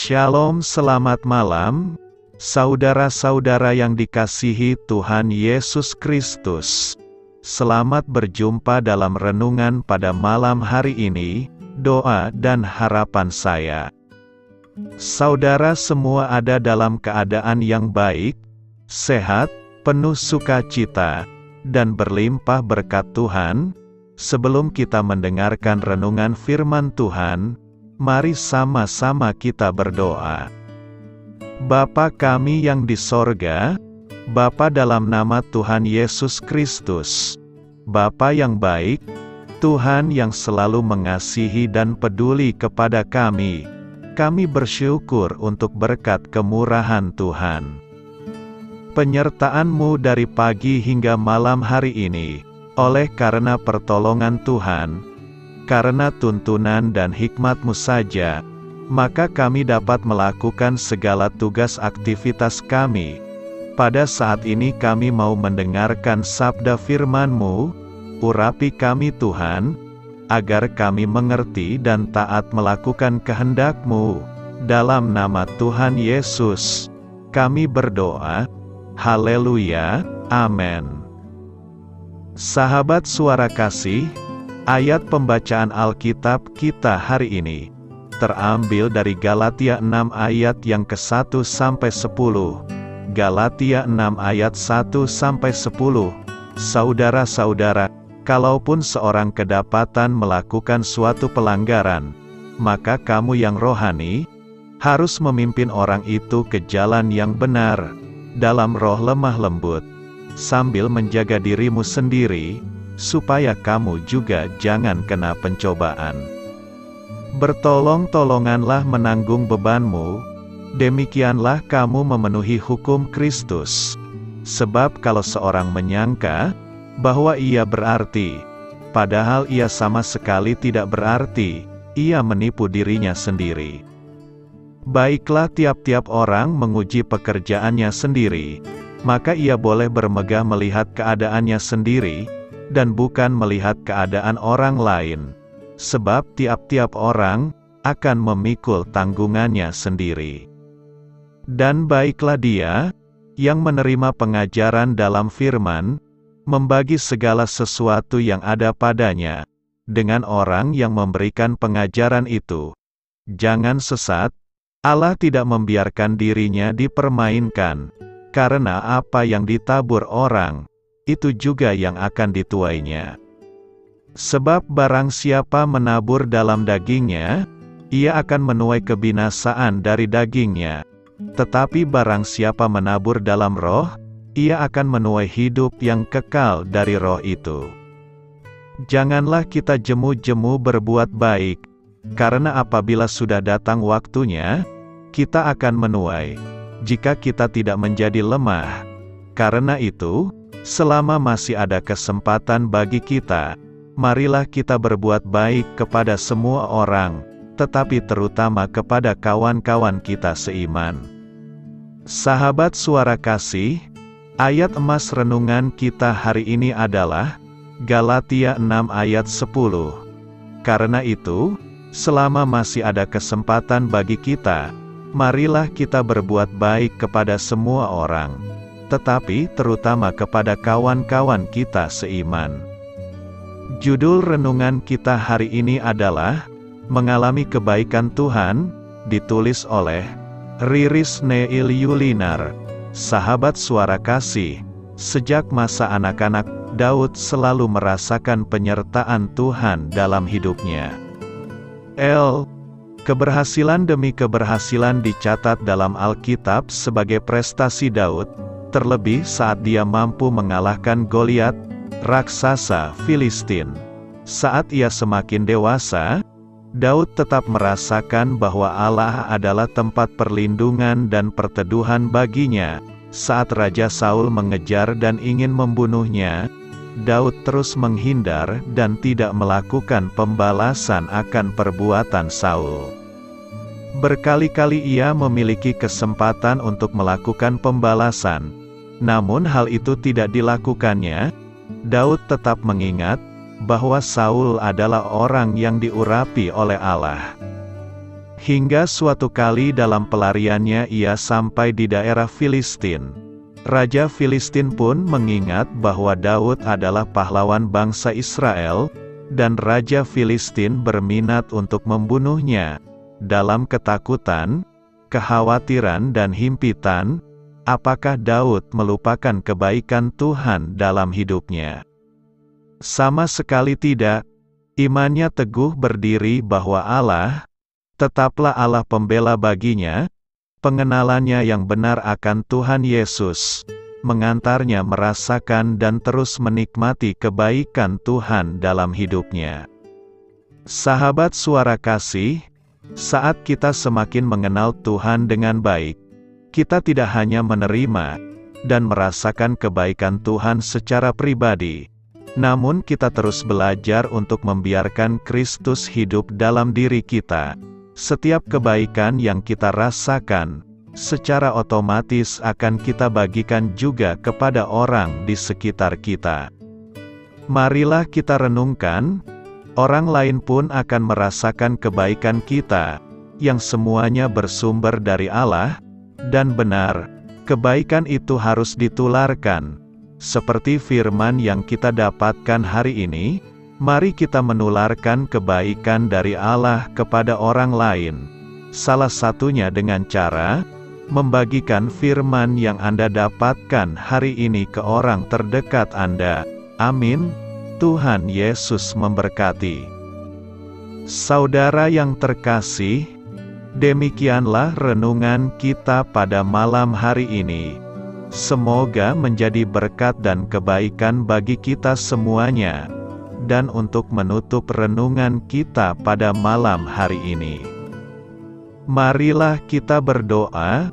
Shalom, selamat malam, saudara-saudara yang dikasihi Tuhan Yesus Kristus. Selamat berjumpa dalam renungan pada malam hari ini, doa dan harapan saya. Saudara semua ada dalam keadaan yang baik, sehat, penuh sukacita, dan berlimpah berkat Tuhan. Sebelum kita mendengarkan renungan firman Tuhan, mari sama-sama kita berdoa. Bapa kami yang di sorga, Bapa dalam nama Tuhan Yesus Kristus, Bapa yang baik, Tuhan yang selalu mengasihi dan peduli kepada kami bersyukur untuk berkat kemurahan Tuhan. Penyertaan-Mu dari pagi hingga malam hari ini, oleh karena pertolongan Tuhan, karena tuntunan dan hikmat-Mu saja, maka kami dapat melakukan segala tugas aktivitas kami. Pada saat ini kami mau mendengarkan sabda firman-Mu, urapi kami Tuhan, agar kami mengerti dan taat melakukan kehendak-Mu. Dalam nama Tuhan Yesus, kami berdoa. Haleluya, amin. Sahabat suara kasih, ayat pembacaan Alkitab kita hari ini terambil dari Galatia 6 ayat yang ke-1 sampai 10. Galatia 6 ayat 1 sampai 10. Saudara-saudara, kalaupun seorang kedapatan melakukan suatu pelanggaran, maka kamu yang rohani harus memimpin orang itu ke jalan yang benar dalam roh lemah lembut, sambil menjaga dirimu sendiri, supaya kamu juga jangan kena pencobaan. Bertolong-tolonganlah menanggung bebanmu, demikianlah kamu memenuhi hukum Kristus. Sebab kalau seorang menyangka bahwa ia berarti, padahal ia sama sekali tidak berarti, ia menipu dirinya sendiri. Baiklah tiap-tiap orang menguji pekerjaannya sendiri, maka ia boleh bermegah melihat keadaannya sendiri, dan bukan melihat keadaan orang lain. Sebab tiap-tiap orang akan memikul tanggungannya sendiri. Dan baiklah dia yang menerima pengajaran dalam firman, membagi segala sesuatu yang ada padanya, dengan orang yang memberikan pengajaran itu. Jangan sesat, Allah tidak membiarkan dirinya dipermainkan. Karena apa yang ditabur orang, itu juga yang akan dituainya. Sebab barang siapa menabur dalam dagingnya, ia akan menuai kebinasaan dari dagingnya. Tetapi barang siapa menabur dalam roh, ia akan menuai hidup yang kekal dari roh itu. Janganlah kita jemu-jemu berbuat baik, karena apabila sudah datang waktunya, kita akan menuai, jika kita tidak menjadi lemah. Karena itu, selama masih ada kesempatan bagi kita, marilah kita berbuat baik kepada semua orang, tetapi terutama kepada kawan-kawan kita seiman. Sahabat suara kasih, ayat emas renungan kita hari ini adalah Galatia 6 ayat 10. Karena itu, selama masih ada kesempatan bagi kita, marilah kita berbuat baik kepada semua orang, tetapi terutama kepada kawan-kawan kita seiman. Judul renungan kita hari ini adalah Mengalami Kebaikan Tuhan, ditulis oleh Riris Neil Yulinar. Sahabat suara kasih, sejak masa anak-anak, Daud selalu merasakan penyertaan Tuhan dalam hidupnya. Keberhasilan demi keberhasilan dicatat dalam Alkitab sebagai prestasi Daud, terlebih saat dia mampu mengalahkan Goliat, raksasa Filistin. Saat ia semakin dewasa, Daud tetap merasakan bahwa Allah adalah tempat perlindungan dan perteduhan baginya. Saat Raja Saul mengejar dan ingin membunuhnya, Daud terus menghindar dan tidak melakukan pembalasan akan perbuatan Saul. Berkali-kali ia memiliki kesempatan untuk melakukan pembalasan, namun hal itu tidak dilakukannya. Daud tetap mengingat bahwa Saul adalah orang yang diurapi oleh Allah. Hingga suatu kali dalam pelariannya ia sampai di daerah Filistin. Raja Filistin pun mengingat bahwa Daud adalah pahlawan bangsa Israel, dan Raja Filistin berminat untuk membunuhnya. Dalam ketakutan, kekhawatiran dan himpitan, apakah Daud melupakan kebaikan Tuhan dalam hidupnya? Sama sekali tidak. Imannya teguh berdiri bahwa Allah tetaplah Allah pembela baginya. Pengenalannya yang benar akan Tuhan Yesus mengantarnya merasakan dan terus menikmati kebaikan Tuhan dalam hidupnya. Sahabat Suara Kasih, saat kita semakin mengenal Tuhan dengan baik, kita tidak hanya menerima dan merasakan kebaikan Tuhan secara pribadi, namun kita terus belajar untuk membiarkan Kristus hidup dalam diri kita. Setiap kebaikan yang kita rasakan, secara otomatis akan kita bagikan juga kepada orang di sekitar kita. Marilah kita renungkan, orang lain pun akan merasakan kebaikan kita, yang semuanya bersumber dari Allah, dan benar, kebaikan itu harus ditularkan. Seperti firman yang kita dapatkan hari ini, mari kita menularkan kebaikan dari Allah kepada orang lain. Salah satunya dengan cara membagikan firman yang Anda dapatkan hari ini ke orang terdekat Anda. Amin. Tuhan Yesus memberkati. Saudara yang terkasih, demikianlah renungan kita pada malam hari ini. Semoga menjadi berkat dan kebaikan bagi kita semuanya. Dan untuk menutup renungan kita pada malam hari ini, marilah kita berdoa.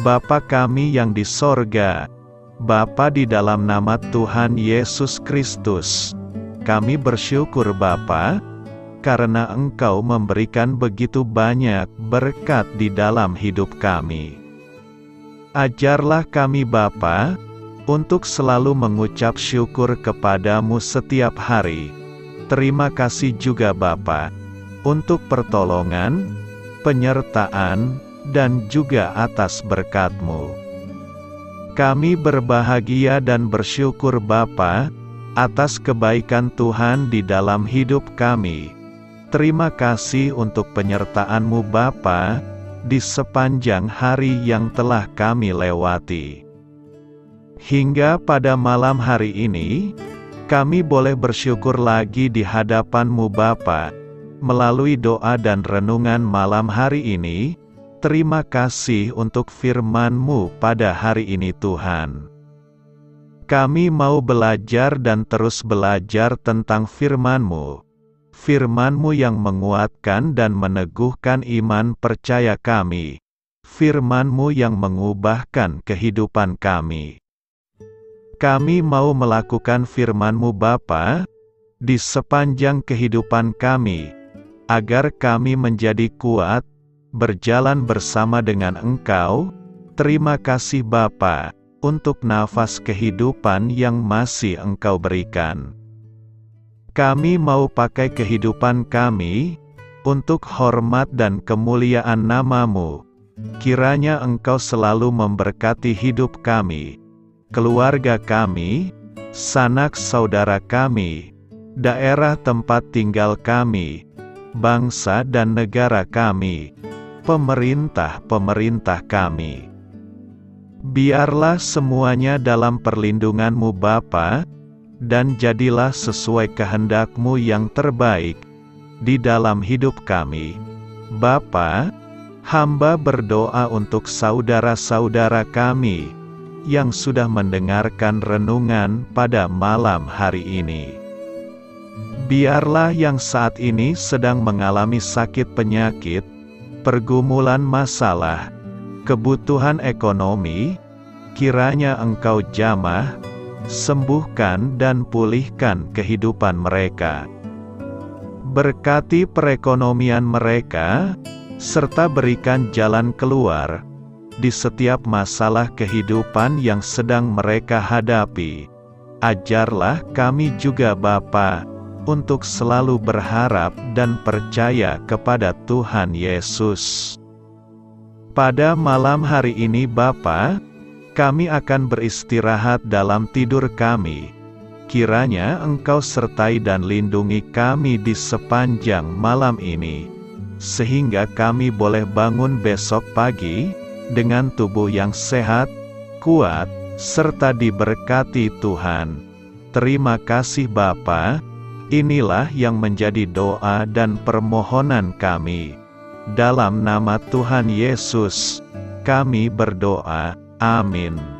Bapa kami yang di sorga, Bapa di dalam nama Tuhan Yesus Kristus, kami bersyukur Bapa, karena Engkau memberikan begitu banyak berkat di dalam hidup kami. Ajarlah kami Bapa, untuk selalu mengucap syukur kepadamu setiap hari. Terima kasih juga Bapa, untuk pertolongan, penyertaan, dan juga atas berkat-Mu. Kami berbahagia dan bersyukur Bapa, atas kebaikan Tuhan di dalam hidup kami. Terima kasih untuk penyertaan-Mu Bapa, di sepanjang hari yang telah kami lewati. Hingga pada malam hari ini, kami boleh bersyukur lagi di hadapan-Mu Bapa, melalui doa dan renungan malam hari ini. Terima kasih untuk firman-Mu pada hari ini Tuhan. Kami mau belajar dan terus belajar tentang firman-Mu. Firman-Mu yang menguatkan dan meneguhkan iman percaya kami. Firman-Mu yang mengubahkan kehidupan kami. Kami mau melakukan firman-Mu Bapa, di sepanjang kehidupan kami, agar kami menjadi kuat, berjalan bersama dengan Engkau. Terima kasih Bapa, untuk nafas kehidupan yang masih Engkau berikan. Kami mau pakai kehidupan kami, untuk hormat dan kemuliaan nama-Mu. Kiranya Engkau selalu memberkati hidup kami, keluarga kami, sanak saudara kami, daerah tempat tinggal kami, bangsa dan negara kami, pemerintah-pemerintah kami. Biarlah semuanya dalam perlindungan-Mu Bapa, dan jadilah sesuai kehendak-Mu yang terbaik, di dalam hidup kami. Bapa, hamba berdoa untuk saudara-saudara kami, yang sudah mendengarkan renungan pada malam hari ini. Biarlah yang saat ini sedang mengalami sakit penyakit, pergumulan masalah, kebutuhan ekonomi, kiranya Engkau jamah, sembuhkan dan pulihkan kehidupan mereka. Berkati perekonomian mereka, serta berikan jalan keluar di setiap masalah kehidupan yang sedang mereka hadapi. Ajarlah kami juga Bapa, untuk selalu berharap dan percaya kepada Tuhan Yesus. Pada malam hari ini Bapa, kami akan beristirahat dalam tidur kami. Kiranya Engkau sertai dan lindungi kami di sepanjang malam ini, sehingga kami boleh bangun besok pagi dengan tubuh yang sehat, kuat, serta diberkati Tuhan. Terima kasih Bapa. Inilah yang menjadi doa dan permohonan kami. Dalam nama Tuhan Yesus, kami berdoa. Amin.